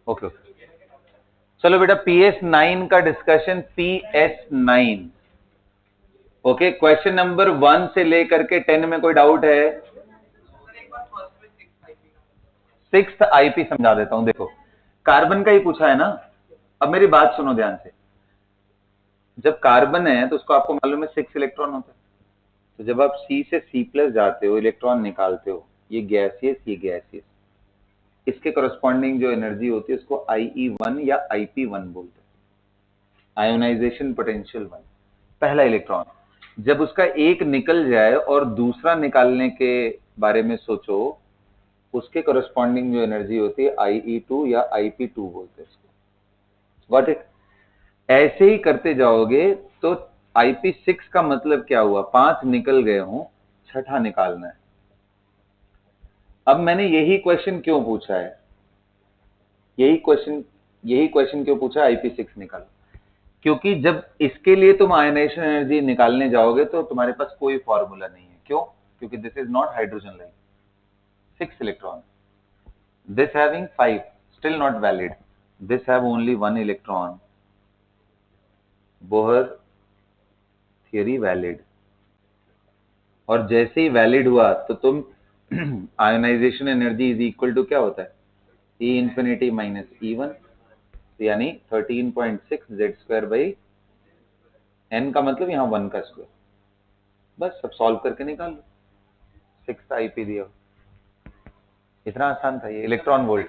Okay okay, चलो बेटा PS9 का discussion, PS9। Okay, question number 1 से लेकर के 10 में कोई डाउट है? 6th आईपी समझा देता हूं। देखो, कार्बन का ही पूछा है ना। अब मेरी बात सुनो ध्यान से। जब कार्बन है तो उसको आपको मालूम है 6 इलेक्ट्रॉन होता है। तो जब आप C से C+ जाते हो, इलेक्ट्रॉन निकालते हो, ये गैसियस, ये गैसियस, इसके करस्पॉन्डिंग जो एनर्जी होती है उसको IE1 या IP1 बोलते हैं, आयोनाइजेशन पोटेंशियल 1। पहला इलेक्ट्रॉन जब उसका एक निकल जाए और दूसरा निकालने के बारे में सोचो, उसके करस्पॉन्डिंग जो एनर्जी होती है IE2 या IP2 बोलते हैं इसको। Got it? ऐसे ही करते जाओगे तो IP6 का मतलब क्या हुआ? 5 निकल गए हों, छठा निकालना है। अब मैंने यही क्वेश्चन क्यों पूछा है? यही क्वेश्चन क्यों पूछा है IP6 निकालो? क्योंकि जब इसके लिए तुम आयनाइजेशन एनर्जी निकालने जाओगे तो तुम्हारे पास कोई फॉर्मूला नहीं है। क्यों? क्योंकि this is not hydrogen like 6 electron, this having 5 still not valid, this have only 1 electron, Bohr theory valid. और जैसे ही वैलिड हुआ तो तुम ionisation energy is equal to क्या होता है? E इंफिनिटी माइनस E1, यानी 13.6 Z² बाई n का मतलब यहाँ 1 का स्क्वायर। बस सब सॉल्व करके निकाल लो, 6th आईपी दिया। इतना आसान था ये इलेक्ट्रॉन वोल्ट।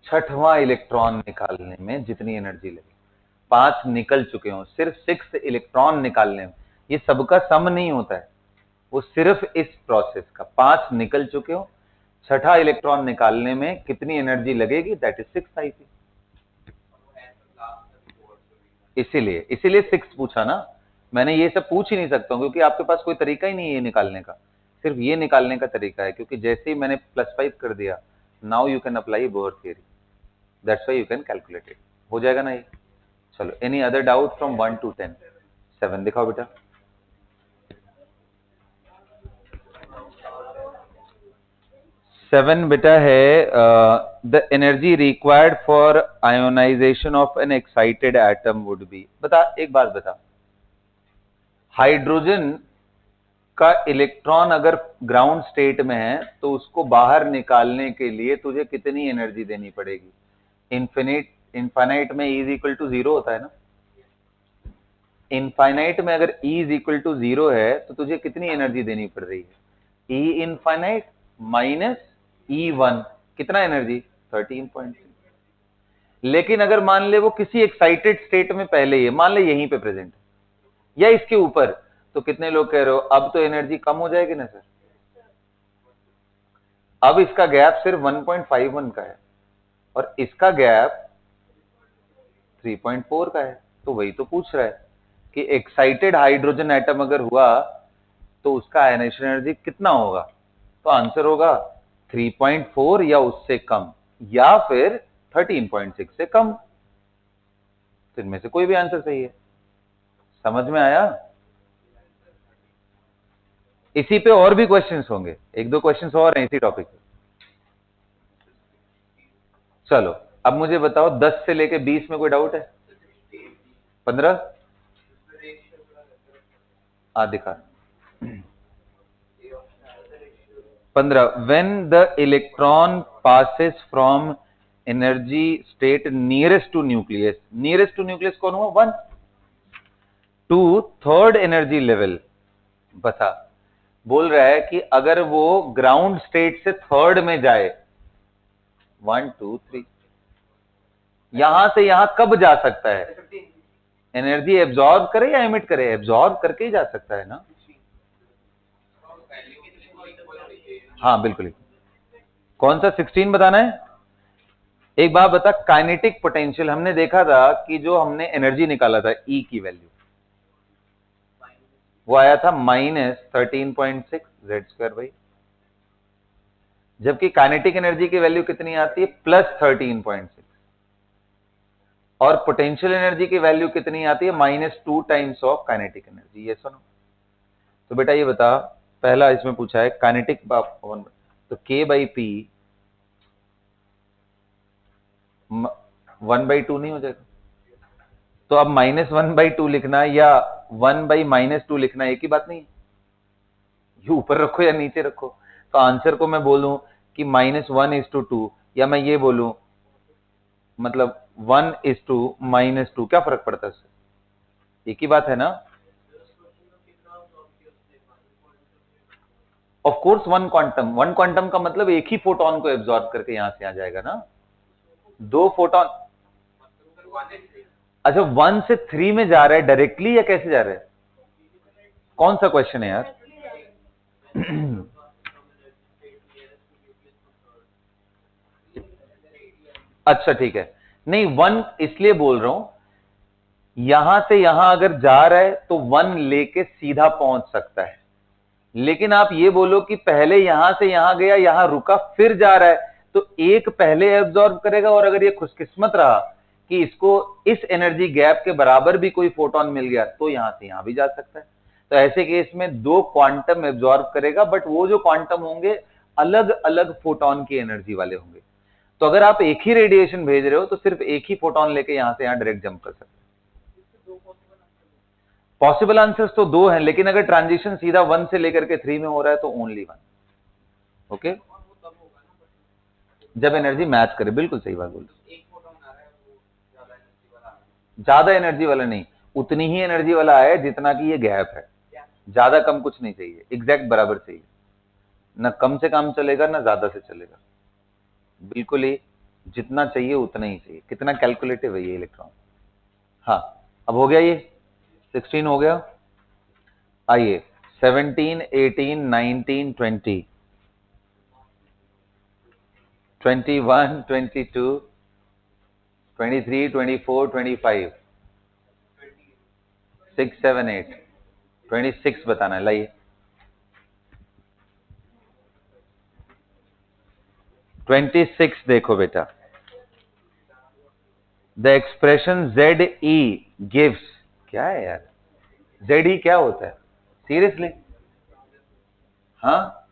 छठवां इलेक्ट्रॉन निकालने में जितनी एनर्जी लगी, 5 निकल चुके हो, सिर्फ 6 इलेक्ट्रॉन निकालने में, ये सबका सम नहीं होता है, वो सिर्फ इस प्रोसेस का 5 निकल चुके हो, छठा इलेक्ट्रॉन निकालने में कितनी एनर्जी लगेगी? That is 6 IP. इसीलिए 6 पूछा ना मैंने। ये सब पूछ ही नहीं सकता हूं क्योंकि आपके पास कोई तरीका ही नहीं है ये निकालने का, सिर्फ ये निकालने का तरीका है। क्योंकि जैसे ही मैंने +5 कर दिया, now you can apply Bohr theory, that's why you can calculate it. हो जाएगा ना ये? चलो, any other doubt from 1 to 10? 7 दिखाओ बेटा। 7 बेटा है the energy required for ionisation of an excited atom would be. बता, एक बात बता, हाइड्रोजन का इलेक्ट्रॉन अगर ग्राउंड स्टेट में है तो उसको बाहर निकालने के लिए तुझे कितनी एनर्जी देनी पड़ेगी? इनफाइनाइट में E इज इक्वल टू 0 होता है ना। इनफाइनाइट में अगर E इज इक्वल टू 0 है तो तुझे कितनी एनर्जी देनी पड़ रही है? E इनफाइनाइट माइनस E1, कितना एनर्जी? 13.6। लेकिन अगर मान ले वो किसी एक्साइटेड स्टेट में पहले ही है, मान ले यहीं पे प्रेजेंट है या इसके ऊपर, तो कितने लोग कह रहे हो अब तो एनर्जी कम हो जाएगी ना सर? अब इसका गैप सिर्फ 1.51 का है और इसका गैप 3.4 का है। तो वही तो पूछ रहा है कि एक्साइटेड हाइड्रोजन एटम अगर हुआ तो उसका आयनाइजेशन एनर्जी कितना होगा? तो आंसर होगा 3.4 या उससे कम, या फिर 13.6 से कम। तो इनमें से कोई भी आंसर सही है। समझ में आया? इसी पे और भी क्वेश्चंस होंगे, एक दो क्वेश्चंस और हैं इसी टॉपिक पे। चलो, अब मुझे बताओ 10 से लेके 20 में कोई डाउट है? 15? दिखा। 15, when the electron passes from energy state nearest to nucleus, nearest to nucleus कौन हुआ? 1, to third energy level। बता, बोल रहा है कि अगर वो ग्राउंड स्टेट से थर्ड में जाए, 1 2 3, यहां से यहां कब जा सकता है? एनर्जी एब्जॉर्ब करे या एमिट करे? एब्जॉर्ब करके ही जा सकता है ना। हाँ बिल्कुल। कौन सा 16 बताना है? एक बात बता, काइनेटिक पोटेंशियल हमने देखा था कि जो हमने एनर्जी निकाला था E की वैल्यू, वो आया था -13.6 Z² बाई, जबकि काइनेटिक एनर्जी की वैल्यू कितनी आती है? +13.6। और पोटेंशियल एनर्जी की वैल्यू कितनी आती है? -2 टाइम्स ऑफ काइनेटिक एनर्जी। ये सुनो, तो बेटा ये बता, पहला इसमें पूछा है काइनेटिक तो K/P 1/2 नहीं हो जाएगा? तो अब -1/2 लिखना या 1/-2 लिखना एक ही बात नहीं है? ये ऊपर रखो या नीचे रखो। तो आंसर को मैं बोलूं कि -1:2 या मैं ये बोलूं मतलब 1:-2, क्या फर्क पड़ता है उससे? एक ही बात है ना? ऑफ कोर्स वन क्वांटम का मतलब एक ही फोटोन को एब्जॉर्ब करके यहां से आ जाएगा ना। दो फोटोन, अच्छा 1 से 3 में जा रहा है डायरेक्टली या कैसे जा रहा है? कौन सा क्वेश्चन है यार? अच्छा ठीक है, नहीं 1 इसलिए बोल रहा हूं, यहां से यहां अगर जा रहा है तो 1 लेके सीधा पहुंच सकता है, लेकिन आप ये बोलो कि पहले यहां से यहां गया, यहां रुका, फिर जा रहा है, तो एक पहले एब्जॉर्ब करेगा, और अगर ये खुशकिस्मत रहा कि इसको इस एनर्जी गैप के बराबर भी कोई फोटोन मिल गया तो यहां से यहां भी जा सकता है। तो ऐसे केस में दो क्वांटम एब्जॉर्ब करेगा, बट वो जो क्वांटम होंगे अलग अलग फोटोन की एनर्जी वाले होंगे। तो अगर आप एक ही रेडिएशन भेज रहे हो तो सिर्फ एक ही फोटोन लेके यहां से यहां डायरेक्ट जंप कर सकते हैं। पॉसिबल आंसर्स तो दो हैं, लेकिन अगर ट्रांजिशन सीधा 1 से लेकर के 3 में हो रहा है तो ओनली 1। ओके, जब एनर्जी मैच करे, बिल्कुल सही बात बोल। ज्यादा एनर्जी वाला नहीं, उतनी ही एनर्जी वाला है जितना कि ये गैप है, ज्यादा कम कुछ नहीं चाहिए, एग्जैक्ट बराबर चाहिए, ना कम से कम चलेगा ना ज्यादा से चलेगा, बिल्कुल ही जितना चाहिए उतना ही चाहिए। कितना कैलकुलेटिव है ये इलेक्ट्रॉन। हाँ, अब हो गया ये 16 हो गया। आइए 17, 18, 19, 20, 21, 22, 23, 24, 25, 6, 7, 8, 26 बताना है। लाइए 26 देखो बेटा, द एक्सप्रेशन ZE गिव्स, क्या है यार ZE क्या होता है सीरियसली? हाँ,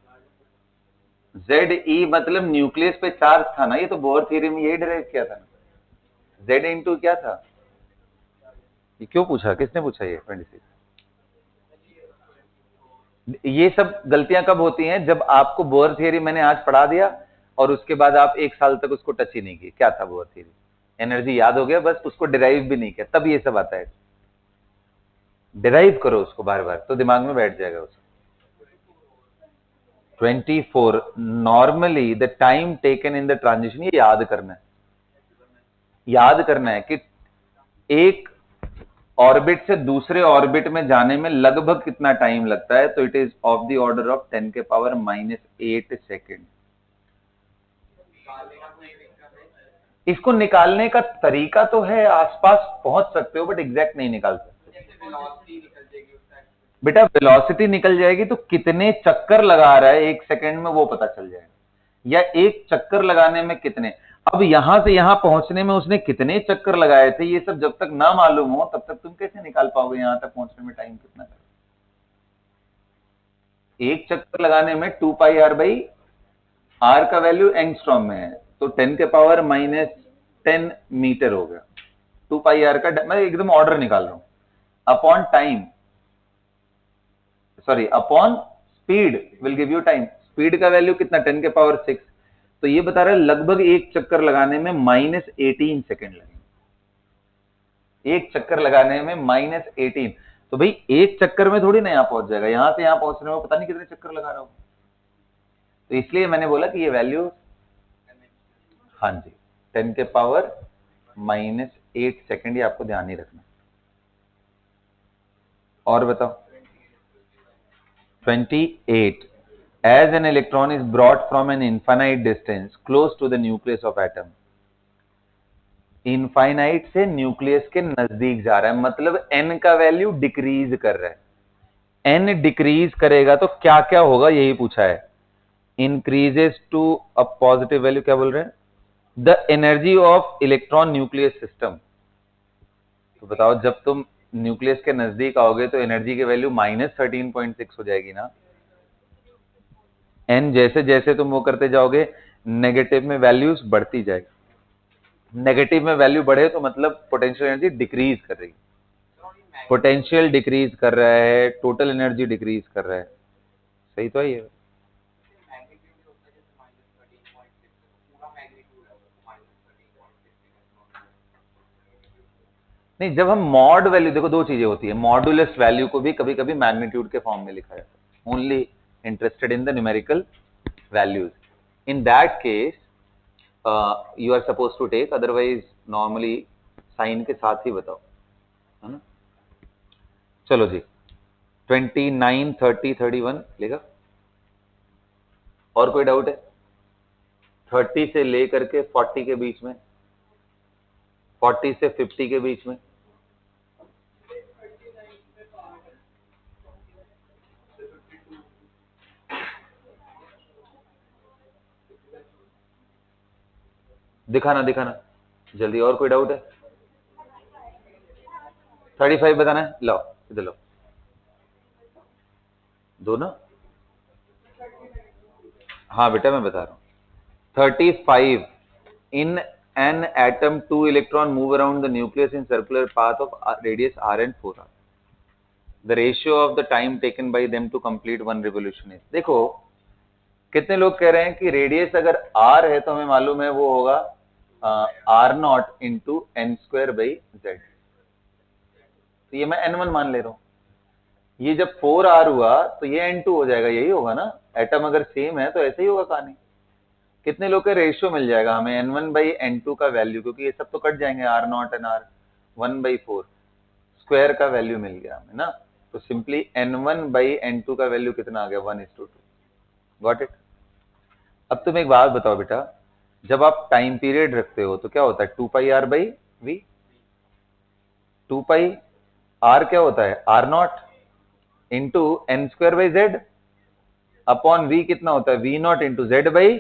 ZE मतलब न्यूक्लियस पे चार्ज था ना, ये तो बोर थ्योरी में यही डिराइव किया था ना। Z इंटू क्या था? ये क्यों पूछा, किसने पूछा ये 26? ये सब गलतियां कब होती हैं? जब आपको बोर थियरी मैंने आज पढ़ा दिया और उसके बाद आप एक साल तक उसको टच ही नहीं किए। क्या था बोर थियरी? एनर्जी याद हो गया बस, उसको डिराइव भी नहीं किया, तब ये सब आता है। डिराइव करो उसको बार बार तो दिमाग में बैठ जाएगा उसको। 24 normally the time taken in the transition, ये याद करना है, याद करना है कि एक ऑर्बिट से दूसरे ऑर्बिट में जाने में लगभग कितना टाइम लगता है, तो it is of the order of 10⁻⁸ second. इसको निकालने का तरीका तो है, आसपास पहुंच सकते हो बट एग्जैक्ट नहीं निकाल सकते। बेटा वेलोसिटी निकल जाएगी तो कितने चक्कर लगा रहा है एक सेकंड में वो पता चल जाएगा, या एक चक्कर लगाने में कितने। अब यहां से यहां पहुंचने में उसने कितने चक्कर लगाए थे, ये सब जब तक ना मालूम हो तब तक तुम कैसे निकाल पाओगे यहां तक पहुंचने में टाइम कितना है। एक चक्कर लगाने में 2πr/r का वैल्यू एंगस्ट्रॉम में है, तो 10⁻⁻10 मीटर हो गया। 2πr का मैं एकदम ऑर्डर निकाल रहा हूं, upon time, sorry upon speed will give you time. Speed का वैल्यू कितना? 10⁻6, तो ये बता रहा है लगभग एक चक्कर लगाने में -18 सेकेंड लगेंगे। एक चक्कर लगाने में -18, तो भाई एक चक्कर में थोड़ी ना यहां पहुंच जाएगा, यहां से यहां पहुंचने में पता नहीं कितने चक्कर लगा रहा हूं। तो इसलिए मैंने बोला कि ये वैल्यू, हाँ जी 10⁻⁻8 सेकेंड, ये आपको ध्यान ही रखना। और बताओ 28, as an electron is brought from an infinite distance close to the nucleus of atom, infinite से न्यूक्लियस के नजदीक जा रहा है, मतलब n का वैल्यू डिक्रीज कर रहा है। n डिक्रीज करेगा तो क्या क्या होगा, यही पूछा है। Increases to a positive value, क्या बोल रहे हैं? The energy of electron nucleus system. तो बताओ जब तुम न्यूक्लियस के नजदीक आओगे तो एनर्जी की वैल्यू -13.6 हो जाएगी ना। एन जैसे जैसे तुम वो करते जाओगे नेगेटिव में वैल्यूज बढ़ती जाएगी। नेगेटिव में वैल्यू बढ़े तो मतलब पोटेंशियल एनर्जी डिक्रीज कर रही है, पोटेंशियल डिक्रीज कर रहा है, टोटल एनर्जी डिक्रीज कर रहा है, सही तो है ये। नहीं, जब हम मॉड वैल्यू, देखो दो चीजें होती है, मॉडुलस वैल्यू को भी कभी कभी मैग्नीट्यूड के फॉर्म में लिखा जाता है, only interested in the numerical values, in that case you are suppose to take, otherwise normally sign के साथ ही बताओ, है ना। चलो जी, 29, 30, 31 लेगा। और कोई डाउट है? 30 से लेकर के 40 के बीच में, 40 से 50 के बीच में, दिखाना दिखाना जल्दी। और कोई डाउट है? 35 बताना है, लो इधर लो, दो ना। हाँ बेटा मैं बता रहा हूँ, 35 in an atom, 2 electron move around the nucleus in circular path of radius r and 4r. The ratio of the time taken by them to complete one revolution is, देखो कितने लोग कह रहे हैं कि रेडियस अगर r है तो हमें मालूम है वो होगा r not into n square by z, तो ये मैं n1 मान ले रहा हूं। ये जब 4r हुआ तो ये n2 हो जाएगा, यही होगा ना, एटम अगर सेम है तो ऐसे ही होगा कहानी। कितने लोग का रेशियो मिल जाएगा हमें n1 बाई n2 का वैल्यू, क्योंकि ये सब तो कट जाएंगे, r not and r, 1/4 square का वैल्यू मिल गया हमें ना, तो सिंपली n1 बाई n2 का वैल्यू कितना आ गया, 1:2। Got it. अब तुम एक बात बताओ बेटा, जब आप टाइम पीरियड रखते हो तो क्या होता है, 2πr/v, 2πr क्या होता है, r not into n square by z, upon v कितना होता है, v not into z by,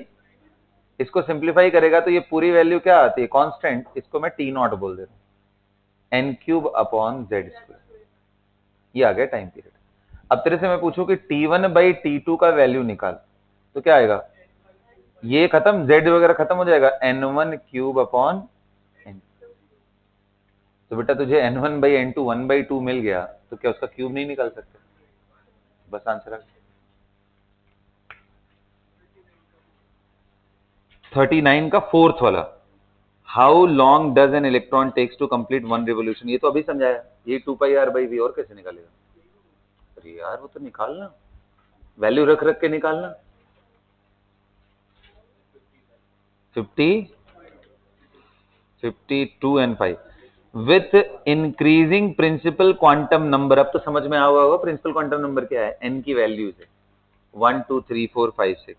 इसको सिंप्लीफाई करेगा तो ये पूरी वैल्यू क्या आती है, कांस्टेंट, इसको मैं टी नॉट बोल दे रहा हूं, n cube upon z square, ये आ गया टाइम पीरियड। अब तेरे से मैं पूछूं कि T1 बाई T2 का वैल्यू निकाल, तो क्या आएगा, ये खत्म, जेड वगैरह खत्म हो जाएगा, n1 क्यूब अपॉन एन। तो बेटा तुझे n1 बाई n2 1/2 मिल गया, तो क्या उसका क्यूब नहीं निकाल सकते? बस आंसर आ गया। 39 का फोर्थ वाला, how long does an electron takes to complete one revolution, ये तो अभी समझाया, ये 2πr/v, और कैसे निकालेगा? अरे यार वो तो निकालना, वैल्यू रख रख के निकालना। 50, 52 and 5 with increasing principal quantum number. अब तो समझ में आ हुआ होगा प्रिंसिपल क्वांटम नंबर क्या है, एन की वैल्यूज है 1 2 3 4 5 6।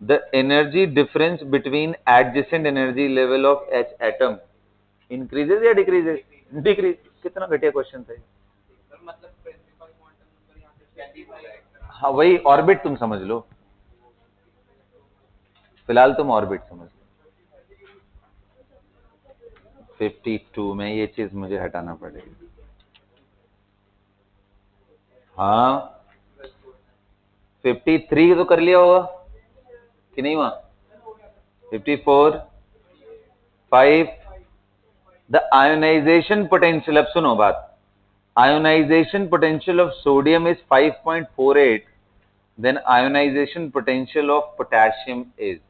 The energy difference between adjacent energy level of H atom increases या डिक्रीजेज? डिक्रीज। कितना घटिया क्वेश्चन था। हाँ वही ऑर्बिट तुम समझ लो, फिलहाल तुम ऑर्बिट समझ लो। 52 में ये चीज मुझे हटाना पड़ेगी। हाँ 53 तो कर लिया होगा कि नहीं हुआ, 54, 5, द आयोनाइजेशन पोटेंशियल, अब सुनो बात, ionisation potential of sodium is 5.48, then ionisation potential of potassium is,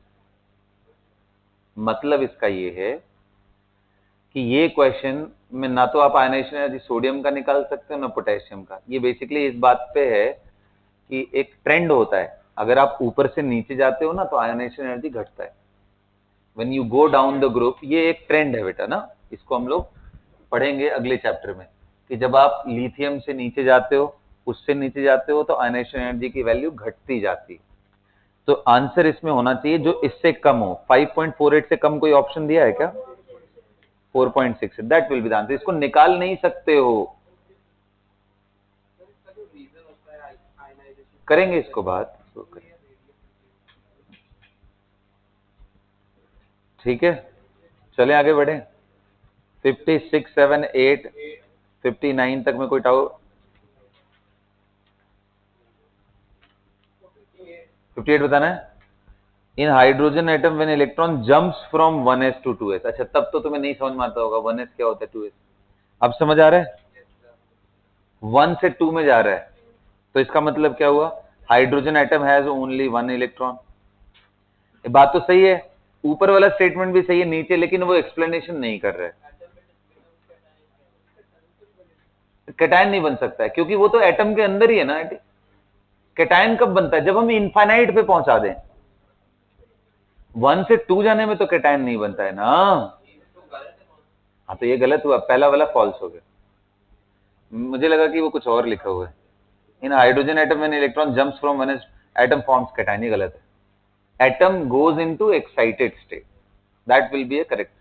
मतलब इसका ये है कि ये क्वेश्चन में ना तो आप आयोनाइजेशन एनर्जी सोडियम का निकाल सकते हो ना पोटेशियम का। ये बेसिकली इस बात पे है कि एक ट्रेंड होता है, अगर आप ऊपर से नीचे जाते हो ना तो आयोनाइजेशन एनर्जी घटता है, when you go down the group, ये एक ट्रेंड है बेटा ना, इसको हम लोग पढ़ेंगे अगले चैप्टर में, कि जब आप लिथियम से नीचे जाते हो, उससे नीचे जाते हो तो आयोनाइजेशन एनर्जी की वैल्यू घटती जाती है। तो आंसर इसमें होना चाहिए जो इससे कम हो, 5.48 से कम कोई ऑप्शन दिया है क्या? 4.6, that will be the answer. इसको निकाल नहीं सकते हो, करेंगे इसको बात, इसको करेंगे। ठीक है चले आगे बढ़े, 56, 7, 8, 59 तक में कोई डाउट? 58 बताना है। In hydrogen atom when electron jumps from 1s to 2s। अच्छा, तब तो तुम्हें नहीं समझ में आता होगा 1s क्या होता है, 2s। अब समझ आ रहा है? 1 से 2 में जा रहा है, तो इसका मतलब क्या हुआ? Hydrogen atom has only 1 electron. ये बात तो सही है, ऊपर वाला स्टेटमेंट भी सही है नीचे, लेकिन वो एक्सप्लेनेशन नहीं कर रहे। कैटायन नहीं बन सकता है क्योंकि वो तो एटम के अंदर ही है ना। कैटायन कब बनता है? जब हम इनफाइनाइट पे पहुंचा दें। 1 से 2 जाने में तो कैटायन नहीं बनता है ना। हाँ, तो ये गलत हुआ, पहला वाला फॉल्स हो गया। मुझे लगा कि वो कुछ और लिखा हुआ है। In hydrogen atom when electron jumps from one atom forms cation, ये गलत है। Atom goes into excited state, that will be a correct.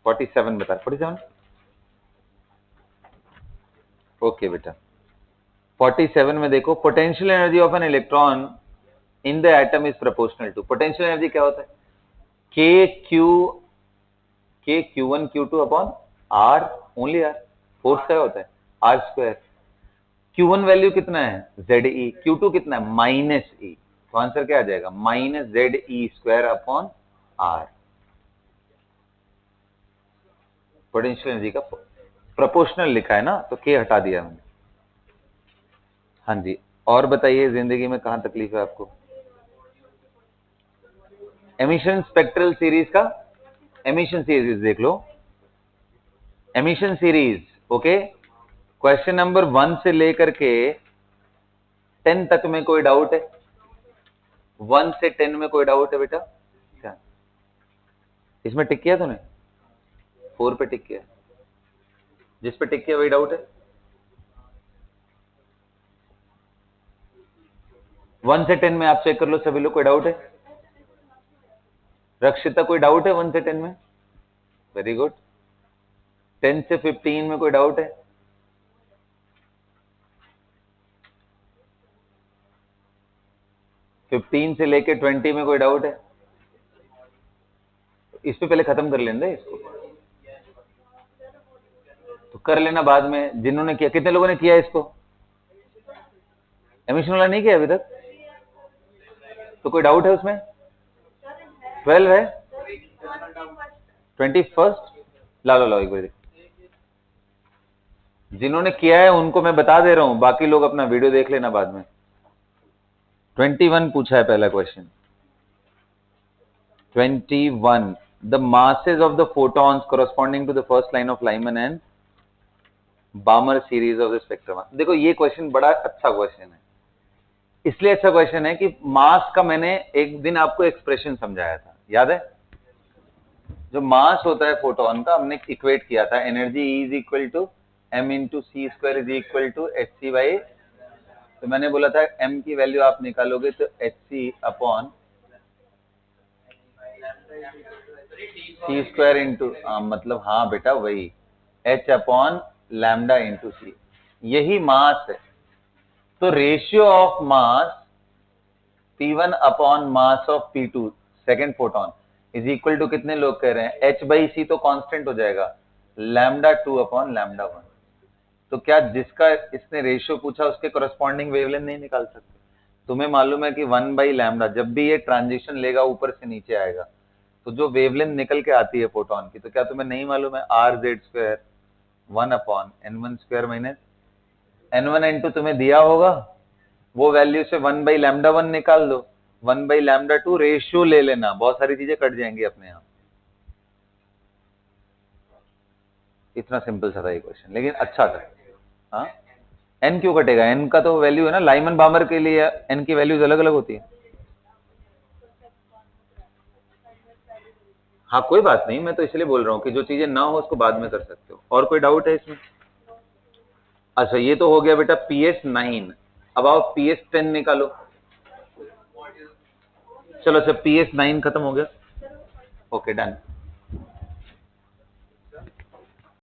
47 बता, 47। ओके बेटा, 47 में देखो, potential energy of an electron in the atom is proportional to. Potential energy क्या होता है? K Q1 Q2 upon r, only r, force क्या होता है? Are square. Q1 वैल्यू कितना है? ZE। Q2 कितना है? Minus e. तो आंसर क्या आ जाएगा? Minus ZE square upon r. Potential energy का प्रोपोर्शनल लिखा है ना, तो के हटा दिया हमने। हाँ जी, और बताइए जिंदगी में कहां तकलीफ है आपको? एमिशन स्पेक्ट्रल सीरीज का, एमिशन सीरीज देख लो, emission series. Okay, question number 1 से लेकर के 10 तक में कोई डाउट है? 1 से 10 में कोई डाउट है बेटा? क्या इसमें टिक किया तूने? 4 पे टिक किया, जिस पे टिक किया वही डाउट है। 1 से 10 में आप चेक कर लो सभी लोग, कोई डाउट है? रक्षिता, कोई डाउट है 1 से 10 में? Very good. 10 से 15 में कोई डाउट है? फिफ्टीन से लेके 20 में कोई डाउट है? इस पे पहले खत्म कर लेंगे इसको, तो कर लेना बाद में। जिन्होंने किया, कितने लोगों ने किया इसको? एमिशन वाला नहीं किया अभी तक? तो कोई डाउट है उसमें? 12 है, 21st। ला लो एक बार। जिन्होंने किया है उनको मैं बता दे रहा हूं, बाकी लोग अपना वीडियो देख लेना बाद में। 21 पूछा है पहला question. 21, the masses of the photons corresponding to the first line of Lyman and Balmer series of the spectrum। देखो ये क्वेश्चन बड़ा अच्छा क्वेश्चन है, इसलिए अच्छा क्वेश्चन है कि मास का मैंने एक दिन आपको एक्सप्रेशन समझाया था, याद है? जो मास होता है फोटोन का, हमने इक्वेट किया था, energy is equal to m into c square is equal to h c by. तो मैंने बोला था m की वैल्यू आप निकालोगे तो h c upon c square into, मतलब हाँ बेटा वही, h अपॉन लैम्डा इंटू सी, यही मास है। तो ratio of mass P1 upon mass of P2 second photon is equal to, कितने लोग कह रहे हैं? h बाई सी तो कांस्टेंट हो जाएगा, लैम्डा 2 अपॉन लैम्डा 1। तो क्या जिसका इसने रेशियो पूछा उसके कोरस्पॉन्डिंग वेवलेंथ नहीं निकाल सकते? तुम्हें मालूम है कि 1 बाई लैम्डा, जब भी ये ट्रांजिशन लेगा ऊपर से नीचे आएगा, तो जो वेवलेंथ निकल के आती है फोटोन की, तो क्या तुम्हें नहीं मालूम है? Are Z square 1 upon n1 square minus n1 n2 तुम्हें दिया होगा, वो वैल्यू से 1 बाई लैम्डा 1 निकाल दो, 1 बाई लैम्डा 2 रेशियो ले लेना, बहुत सारी चीजें कट जाएंगी अपने आप। इतना सिंपल सा था ये क्वेश्चन, लेकिन अच्छा था। हाँ, एन क्यों कटेगा? एन का तो वैल्यू है ना, लाइमन बामर के लिए एन की वैल्यूज अलग अलग होती है। हाँ कोई बात नहीं, मैं तो इसलिए बोल रहा हूँ कि जो चीजें ना हो उसको बाद में कर सकते हो। और कोई डाउट है इसमें? अच्छा, ये तो हो गया बेटा PS9। अब आओ PS10 निकालो। चलो अच्छा, PS9 खत्म हो गया, ओके डन।